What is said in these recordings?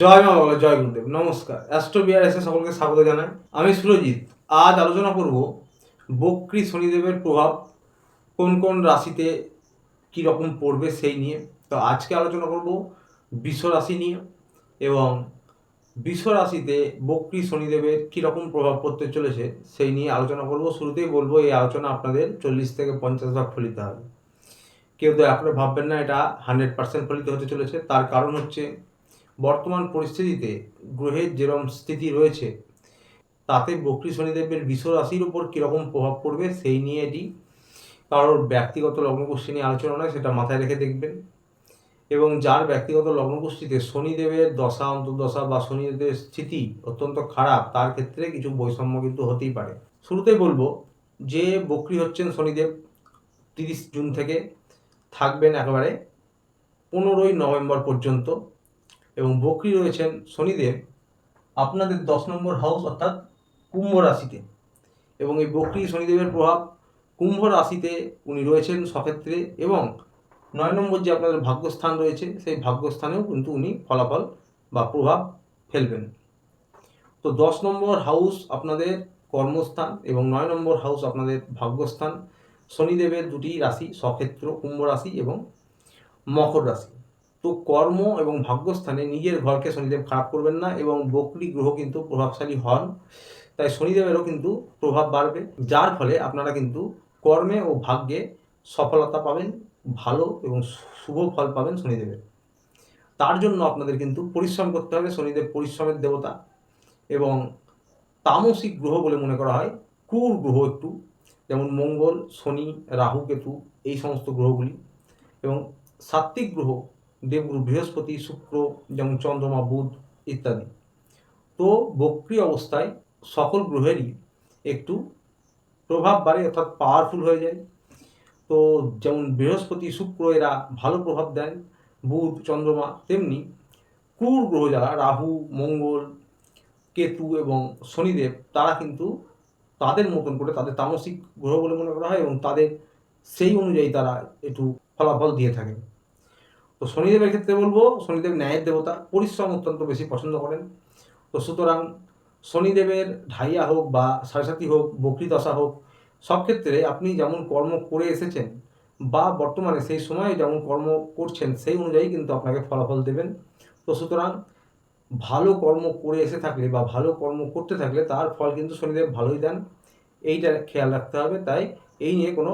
জয় মা বলো, জয় গুরুদেব। নমস্কার, অ্যাস্ট্রো বিআরএসে সকলকে স্বাগত জানাই। আমি সুরজিৎ। আজ আলোচনা করব বক্রী শনিদেবের প্রভাব কোন কোন রাশিতে কী রকম পড়বে সেই নিয়ে। তো আজকে আলোচনা করব বৃষ রাশি নিয়ে, এবং বৃষ রাশিতে বক্রী শনিদেবের কীরকম প্রভাব পড়তে চলেছে সেই নিয়ে আলোচনা করব। শুরুতেই বলবো, এই আলোচনা আপনাদের 40 থেকে 50 ভাগ ফলিত হবে। কেউ দয়া করে ভাববেন না এটা 100% ফলিত হতে চলেছে। তার কারণ হচ্ছে, বর্তমান পরিস্থিতিতে গ্রহের যেরকম স্থিতি রয়েছে তাতে বক্রী শনিদেবের বৃষ রাশির উপর কীরকম প্রভাব পড়বে সেই নিয়ে এটি কারোর ব্যক্তিগত লগ্নকুষ্ঠী নিয়ে আলোচনা নয়, সেটা মাথায় রেখে দেখবেন। এবং যার ব্যক্তিগত লগ্নকুষ্ঠীতে শনিদেবের দশা অন্তর্দশা বা শনিদেবের স্থিতি অত্যন্ত খারাপ, তার ক্ষেত্রে কিছু বৈষম্য কিন্তু হতেই পারে। শুরুতেই বলবো যে বক্রী হচ্ছেন শনিদেব 30 জুন থেকে থাকবেন একেবারে 15ই নভেম্বর পর্যন্ত। এবং বক্রী রয়েছেন শনিদেব আপনাদের 10 নম্বর হাউস অর্থাৎ কুম্ভ রাশিতে। এবং এই বক্রী শনিদেবের প্রভাব কুম্ভ রাশিতে উনি রয়েছেন সক্ষেত্রে, এবং 9 নম্বর যে আপনাদের ভাগ্যস্থান রয়েছে সেই ভাগ্যস্থানেও কিন্তু উনি ফলাফল বা প্রভাব ফেলবেন। তো 10 নম্বর হাউস আপনাদের কর্মস্থান এবং 9 নম্বর হাউস আপনাদের ভাগ্যস্থান। শনিদেবের দুটি রাশি সক্ষেত্র, কুম্ভ রাশি এবং মকর রাশি। তো কর্ম এবং ভাগ্যস্থানে নিজের ঘরকে শনিদেব খারাপ করবেন না, এবং বক্রী গ্রহ কিন্তু প্রভাবশালী হন, তাই শনিদেবেরও কিন্তু প্রভাব বাড়বে, যার ফলে আপনারা কিন্তু কর্মে ও ভাগ্যে সফলতা পাবেন, ভালো এবং শুভ ফল পাবেন শনিদেবের। তার জন্য আপনাদের কিন্তু পরিশ্রম করতে হবে। শনিদেব পরিশ্রমের দেবতা এবং তামসিক গ্রহ বলে মনে করা হয়, ক্রূর গ্রহ একটু, যেমন মঙ্গল, শনি, রাহু, কেতু, এই সমস্ত গ্রহগুলি। এবং সাত্ত্বিক গ্রহ দেবগুরু বৃহস্পতি, শুক্র, যেমন চন্দ্রমা, বুধ ইত্যাদি। তো বক্রী অবস্থায় সকল গ্রহেরই একটু প্রভাব বাড়ে, অর্থাৎ পাওয়ারফুল হয়ে যায়। তো যেমন বৃহস্পতি, শুক্র এরা ভালো প্রভাব দেন, বুধ, চন্দ্রমা, তেমনি ক্রূর গ্রহ যারা রাহু, মঙ্গল, কেতু এবং শনিদেব, তারা কিন্তু তাদের মতন করে তাদের তামসিক গ্রহ বলে মনে করা হয়, এবং তাদের সেই অনুযায়ী তারা একটু ফলাফল দিয়ে থাকেন। তো শনিদেবের ক্ষেত্রে বলবো, শনিদেব ন্যায়ের দেবতা, পরিশ্রম অত্যন্ত বেশি পছন্দ করেন। তো সুতরাং শনিদেবের ঢাইয়া হোক বা সাড়ে হোক, বক্রী দশা হোক, সব ক্ষেত্রে আপনি যেমন কর্ম করে এসেছেন বা বর্তমানে সেই সময়ে যেমন কর্ম করছেন সেই অনুযায়ী কিন্তু আপনাকে ফলাফল দেবেন। তো সুতরাং ভালো কর্ম করে এসে থাকলে বা ভালো কর্ম করতে থাকলে তার ফল কিন্তু শনিদেব ভালোই দেন, এইটা খেয়াল রাখতে হবে। তাই এই নিয়ে কোনো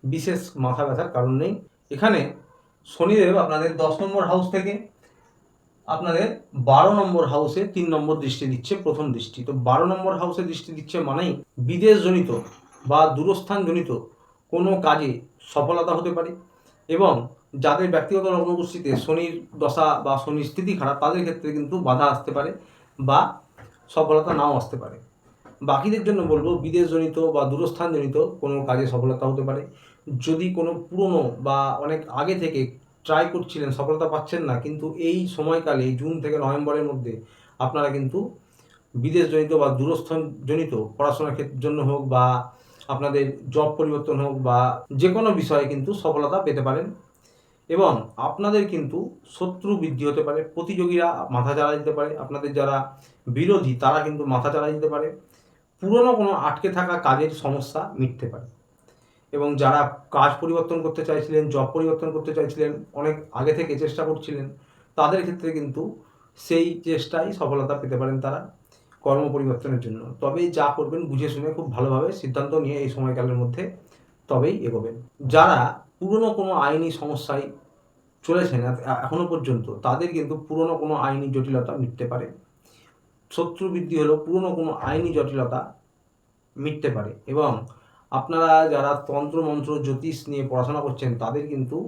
বিশেষ মাথা ব্যথার কারণ নেই। এখানে শনিদেব আপনাদের 10 নম্বর হাউস থেকে আপনাদের 12 নম্বর হাউসে 3 নম্বর দৃষ্টি দিচ্ছে, প্রথম দৃষ্টি। তো 12 নম্বর হাউসে দৃষ্টি দিচ্ছে মানেই বিদেশজনিত বা দূরস্থানজনিত কোনো কাজে সফলতা হতে পারে। এবং যাদের ব্যক্তিগত লগ্নকুষ্ঠীতে শনির দশা বা শনির স্থিতি খারাপ, তাদের ক্ষেত্রে কিন্তু বাধা আসতে পারে বা সফলতা নাও আসতে পারে। বাকিদের জন্য বলবো, বিদেশজনিত বা দূরস্থানজনিত কোনো কাজে সফলতা হতে পারে। যদি কোনো পুরনো বা অনেক আগে থেকে ট্রাই করছিলেন, সফলতা পাচ্ছেন না, কিন্তু এই সময়কালে এই জুন থেকে নভেম্বরের মধ্যে আপনারা কিন্তু বিদেশজনিত বা দূরস্থানজনিত পড়াশোনার জন্য হোক বা আপনাদের জব পরিবর্তন হোক বা যে কোনো বিষয়ে কিন্তু সফলতা পেতে পারেন। এবং আপনাদের কিন্তু শত্রু বৃদ্ধি হতে পারে, প্রতিযোগীরা মাথা চাড়া দিতে পারে, আপনাদের যারা বিরোধী তারা কিন্তু মাথা চাড়া দিতে পারে, পুরনো কোনো আটকে থাকা কাজের সমস্যা মিটতে পারে। এবং যারা কাজ পরিবর্তন করতে চাইছিলেন, জব পরিবর্তন করতে চাইছিলেন, অনেক আগে থেকে চেষ্টা করছিলেন, তাদের ক্ষেত্রে কিন্তু সেই চেষ্টায় সফলতা পেতে পারেন তারা কর্ম পরিবর্তনের জন্য। তবে যা করবেন বুঝে শুনে খুব ভালোভাবে সিদ্ধান্ত নিয়ে এই সময়কালের মধ্যে তবেই এগোবেন। যারা পুরনো কোনো আইনি সমস্যায় চলেছেন এখনো পর্যন্ত, তাদের কিন্তু পুরনো কোনো আইনি জটিলতা মিটতে পারে। শত্রু বৃদ্ধি হলেও পুরনো কোনো আইনি জটিলতা মিটতে পারে। এবং আপনারা যারা তন্ত্র মন্ত্র জ্যোতিষ নিয়ে পড়াশোনা করছেন, তাদের কিন্তু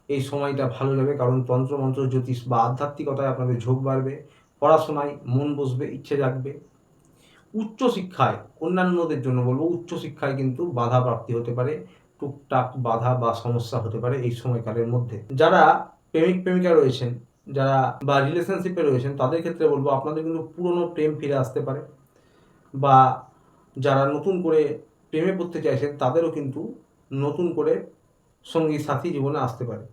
এই সময়টা ভালো যাবে, কারণ তন্ত্র মন্ত্র জ্যোতিষ বা আধ্যাত্মিকতায় আপনাদের ঝোঁক বাড়বে, পড়াশোনায় মন বসবে, ইচ্ছে জাগবে। উচ্চশিক্ষায় অন্যান্যদের জন্য বলবো, উচ্চশিক্ষায় কিন্তু বাধা প্রাপ্তি হতে পারে, টুকটাক বাধা বা সমস্যা হতে পারে এই সময়কালের মধ্যে। যারা প্রেমিক প্রেমিকা রয়েছেন, যারা বা রিলেশনশিপে রয়েছেন, তাদের ক্ষেত্রে বলবো আপনাদের কিন্তু পুরনো প্রেম ফিরে আসতে পারে, বা যারা নতুন করে প্রেমে পড়তে চাইছেন তাদেরও কিন্তু নতুন করে সঙ্গী সাথী জীবনে আসতে পারে।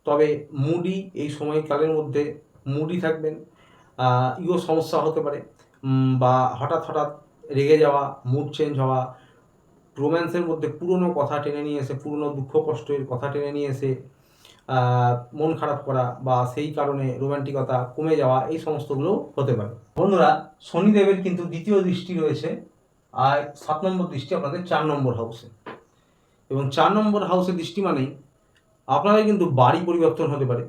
তবে মুডি এই সময়কালের মধ্যে মুডি থাকবেন, ইগো সমস্যা হতে পারে, বা হঠাৎ হঠাৎ রেগে যাওয়া, মুড চেঞ্জ হওয়া, রোম্যান্সের মধ্যে পুরনো কথা টেনে নিয়ে এসে, পুরনো দুঃখ কষ্টের কথা টেনে নিয়ে এসে মন খারাপ করা, বা সেই কারণে রোম্যান্টিকতা কমে যাওয়া, এই সমস্তগুলো হতে পারে। বন্ধুরা, শনিদেবের কিন্তু দ্বিতীয় দৃষ্টি রয়েছে, আর 7 নম্বর দৃষ্টি আপনাদের 4 নম্বর হাউসে, এবং 4 নম্বর হাউসে দৃষ্টি মানেই আপনাদের কিন্তু বাড়ি পরিবর্তন হতে পারে,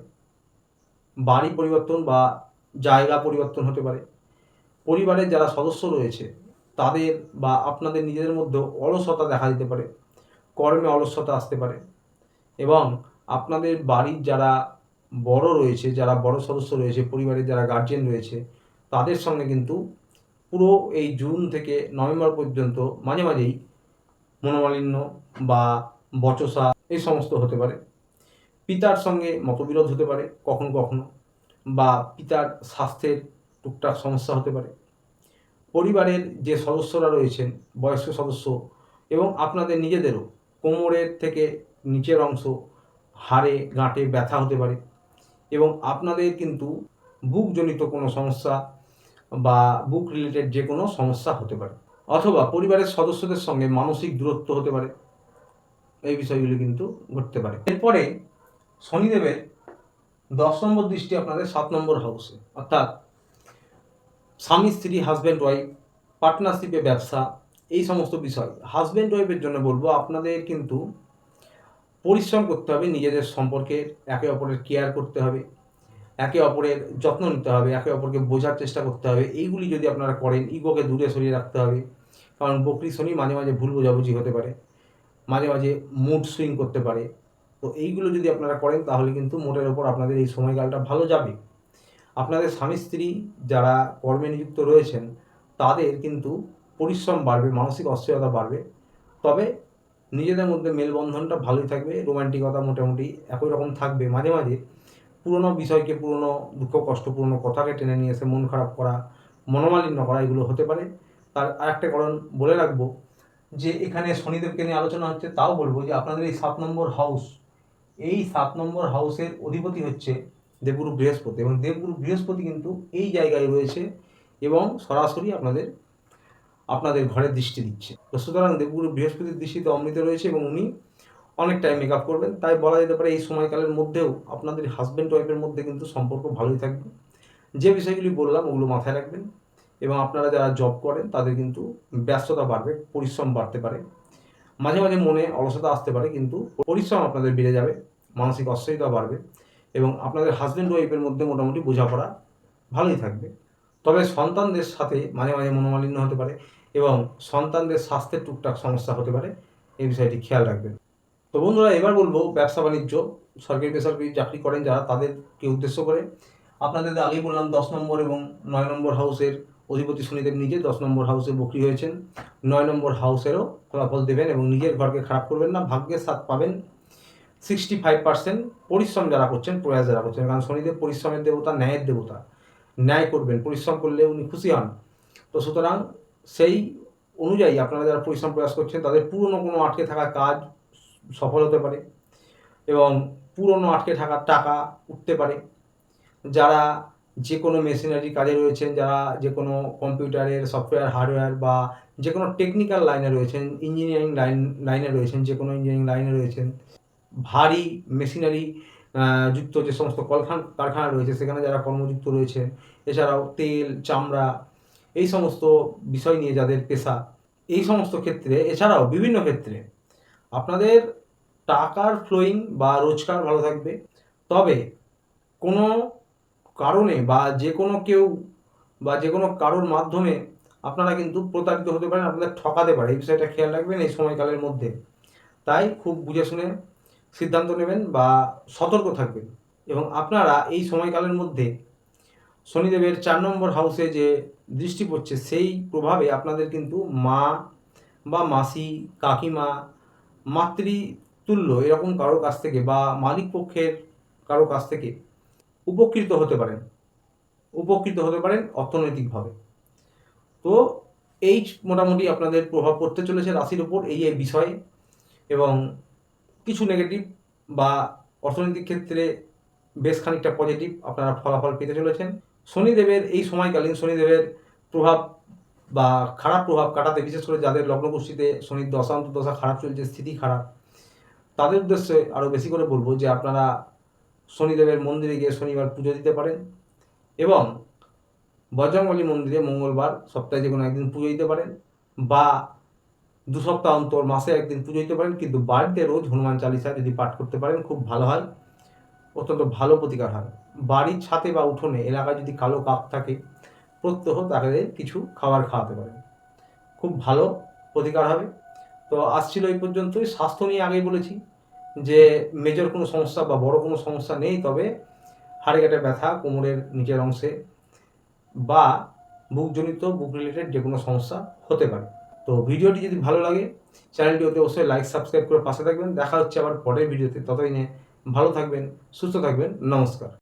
বাড়ি পরিবর্তন বা জায়গা পরিবর্তন হতে পারে। পরিবারের যারা সদস্য রয়েছে তাদের বা আপনাদের নিজেদের মধ্যেও অলসতা দেখা দিতে পারে, কর্মে অলসতা আসতে পারে, এবং আপনাদের বাড়ির যারা বড় রয়েছে, যারা বড় সদস্য রয়েছে, পরিবারের যারা গার্জিয়ান রয়েছে, তাদের সঙ্গে কিন্তু পুরো এই জুন থেকে নভেম্বর পর্যন্ত মাঝে মাঝেই মনোমালিন্য বা বচসা এই সমস্ত হতে পারে। পিতার সঙ্গে মতবিরোধ হতে পারে কখনো কখনো, বা পিতার স্বাস্থ্যের টুকটাক সমস্যা হতে পারে। পরিবারের যে সদস্যরা রয়েছেন, বয়স্ক সদস্য, এবং আপনাদের নিজেদেরও কোমরের থেকে নিচের অংশ, হাড়ে গাঁটে ব্যথা হতে পারে, এবং আপনাদের কিন্তু বুকজনিত কোনো সমস্যা বা বুক রিলেটেড যে কোনো সমস্যা হতে পারে, অথবা পরিবারের সদস্যদের সঙ্গে মানসিক দূরত্ব হতে পারে। এই বিষয়গুলি কিন্তু ঘটতে পারে। এরপরে শনিদেবের 10 নম্বর দৃষ্টি আপনাদের 7 নম্বর হাউসে, অর্থাৎ স্বামী স্ত্রী, হাজব্যান্ড ওয়াইফ, পার্টনারশিপে ব্যবসা, এই সমস্ত বিষয়। হাজব্যান্ড ওয়াইফের জন্য বলবো, আপনাদের কিন্তু পরিশ্রম করতে হবে, নিজেদের সম্পর্কে একে অপরের কেয়ার করতে হবে, একে অপরের যত্ন নিতে হবে, একে অপরকে বোঝার চেষ্টা করতে হবে। এইগুলি যদি আপনারা করেন, ইগোকে দূরে সরিয়ে রাখতে হবে, কারণ বকরি শনি মাঝে মাঝে ভুল বোঝাবুঝি হতে পারে, মাঝে মাঝে মুড সুইং করতে পারে। তো এইগুলো যদি আপনারা করেন তাহলে কিন্তু মোটের ওপর আপনাদের এই সময়কালটা ভালো যাবে। আপনাদের স্বামী স্ত্রী যারা কর্মে নিযুক্ত রয়েছেন তাদের কিন্তু পরিশ্রম বাড়বে, মানসিক অস্থিরতা বাড়বে, তবে নিজেদের মধ্যে মেলবন্ধনটা ভালোই থাকবে, রোম্যান্টিকতা মোটামুটি একই রকম থাকবে। মাঝে মাঝে পুরনো বিষয়কে, পুরনো দুঃখ কষ্ট, পুরনো কথাকে টেনে নিয়ে এসে মন খারাপ করা, মনোমালিন্য করা, এগুলো হতে পারে। তার আরেকটা কারণ বলে রাখবো, যে এখানে শনিদেবকে নিয়ে আলোচনা হচ্ছে, তাও বলবো যে আপনাদের এই 7 নম্বর হাউস, এই 7 নম্বর হাউসের অধিপতি হচ্ছে দেবগুরু বৃহস্পতি, এবং দেবগুরু বৃহস্পতি কিন্তু এই জায়গায় রয়েছে এবং সরাসরি আপনাদের ঘরে দৃষ্টি দিচ্ছে। তো সুতরাং দেবগুরু বৃহস্পতির দৃষ্টিতে অমৃত রয়েছে, এবং উনি অনেকটাই মেকআপ করবেন। তাই বলা যেতে পারে এই সময়কালের মধ্যেও আপনাদের হাজব্যান্ড ওয়াইফের মধ্যে কিন্তু সম্পর্ক ভালোই থাকবে। যে বিষয়গুলি বললাম ওগুলো মাথায় রাখবেন, এবং আপনারা যারা জব করেন তাদের কিন্তু ব্যস্ততা বাড়বে, পরিশ্রম বাড়তে পারে, মাঝে মাঝে মনে অলসতা আসতে পারে, কিন্তু পরিশ্রম আপনাদের বেড়ে যাবে, মানসিক অস্থিরতা বাড়বে, এবং আপনাদের হাজব্যান্ড ওয়াইফের মধ্যে মোটামুটি বোঝাপড়া ভালোই থাকবে। তবে সন্তানদের সাথে মাঝে মাঝে মনোমালিন্য হতে পারে, এবং সন্তানদের স্বাস্থ্যের টুকটাক সমস্যা হতে পারে, এই বিষয়টি খেয়াল রাখবেন। তো বন্ধুরা, এবার বলবো ব্যবসা বাণিজ্য, সরকারি বেসরকারি চাকরি করেন যারা, তাদেরকে উদ্দেশ্য করে। আপনাদের আগেই বললাম 10 নম্বর এবং 9 নম্বর হাউসের অধিপতি শনিদেব নিজে 10 নম্বর হাউসে বকরি হয়েছেন, 9 নম্বর হাউসেরও ফলাফল দেবেন, এবং নিজের ঘরকে খারাপ করবেন না, ভাগ্যের সাথ পাবেন 65%। পরিশ্রম যারা করছেন, প্রয়াস যারা করছেন, কারণ শনিদেব পরিশ্রমের দেবতা, ন্যায়ের দেবতা, ন্যায় করবেন, পরিশ্রম করলে উনি খুশি হন। তো সুতরাং সেই অনুযায়ী আপনারা যারা পরিশ্রম প্রয়াস করছেন তাদের পুরনো কোনো আটকে থাকা কাজ সফল হতে পারে, এবং পুরনো আটকে থাকা টাকা উঠতে পারে। যারা যে কোনো মেশিনারি কাজে রয়েছেন, যারা যে কোনো কম্পিউটারের সফটওয়্যার, হার্ডওয়্যার, বা যে কোনো টেকনিক্যাল লাইনে রয়েছেন, ইঞ্জিনিয়ারিং লাইনে রয়েছেন, যে কোনো ইঞ্জিনিয়ারিং লাইনে রয়েছেন, ভারী মেশিনারি যুক্ত যে সমস্ত কারখানা রয়েছে সেখানে যারা কর্মযুক্ত রয়েছেন, এছাড়াও তেল, চামড়া, এই সমস্ত বিষয় নিয়ে যাদের পেশা, এই সমস্ত ক্ষেত্রে, এছাড়াও বিভিন্ন ক্ষেত্রে আপনাদের টাকার ফ্লোয়িং বা রোজগার ভালো থাকবে। তবে কোনো কারণে বা যে কোনো কেউ বা যে কোনো কারোর মাধ্যমে আপনারা কিন্তু প্রতারিত হতে পারেন, আপনাদের ঠকাতে পারে, এই বিষয়টা খেয়াল রাখবেন এই সময়কালের মধ্যে। তাই খুব বুঝে শুনে সিদ্ধান্ত নেবেন বা সতর্ক থাকবেন। এবং আপনারা এই সময়কালের মধ্যে শনিদেবের 4 নম্বর হাউসে যে দৃষ্টি পড়ছে সেই প্রভাবে আপনাদের কিন্তু মা বা মাসি, কাকিমা, মাতৃতুল্য এরকম কারোর কাছ থেকে, বা মালিক পক্ষের কারো কাছ থেকে উপকৃত হতে পারেন অর্থনৈতিকভাবে। তো এই মোটামুটি আপনাদের প্রভাব পড়তে চলেছে রাশির উপর এই বিষয়ে, এবং কিছু নেগেটিভ বা অর্থনৈতিক ক্ষেত্রে বেশ খানিকটা পজিটিভ আপনারা ফলাফল পেতে চলেছেন। শনিদেবের এই সময়কালীন শনিদেবের প্রভাব বা খারাপ প্রভাব কাটাতে, বিশেষ করে যাদের লগ্নকুষ্ঠিতে শনির দশা অন্তর্দশা খারাপ চলছে, স্থিতি খারাপ, তাদের উদ্দেশ্যে আরও বেশি করে বলবো যে আপনারা শনিদেবের মন্দিরে গিয়ে শনিবার পুজো দিতে পারেন এবং বজরংবলী মন্দিরে মঙ্গলবার সপ্তাহে যে কোনো একদিন পুজো দিতে পারেন, বা 2 সপ্তাহ অন্তর মাসে একদিন পুজো দিতে পারেন। কিন্তু বাড়িতে রোজ হনুমান চালিসা যদি পাঠ করতে পারেন খুব ভালো হয়, অত্যন্ত ভালো প্রতিকার হয়। বাড়ির ছাদে বা উঠোনে এলাকায় যদি কালো কাক থাকে, প্রত্যহ তাকে কিছু খাবার খাওয়াতে পারেন, খুব ভালো প্রতিকার হবে। তো আসছিল এই পর্যন্তই। স্বাস্থ্য নিয়ে আগেই বলেছি যে মেজর কোনো সমস্যা বা বড় কোনো সমস্যা নেই, তবে হাড়ে কাটে ব্যথা, কোমরের নিচের অংশে বা বুক রিলেটেড যে কোনো সমস্যা হতে পারে। তো ভিডিওটি যদি ভালো লাগে চ্যানেলটি অবশ্যই লাইক সাবস্ক্রাইব করে পাশে থাকবেন। দেখা হচ্ছে আবার পরের ভিডিওতে। ততদিনে ভালো থাকবেন, সুস্থ থাকবেন। নমস্কার।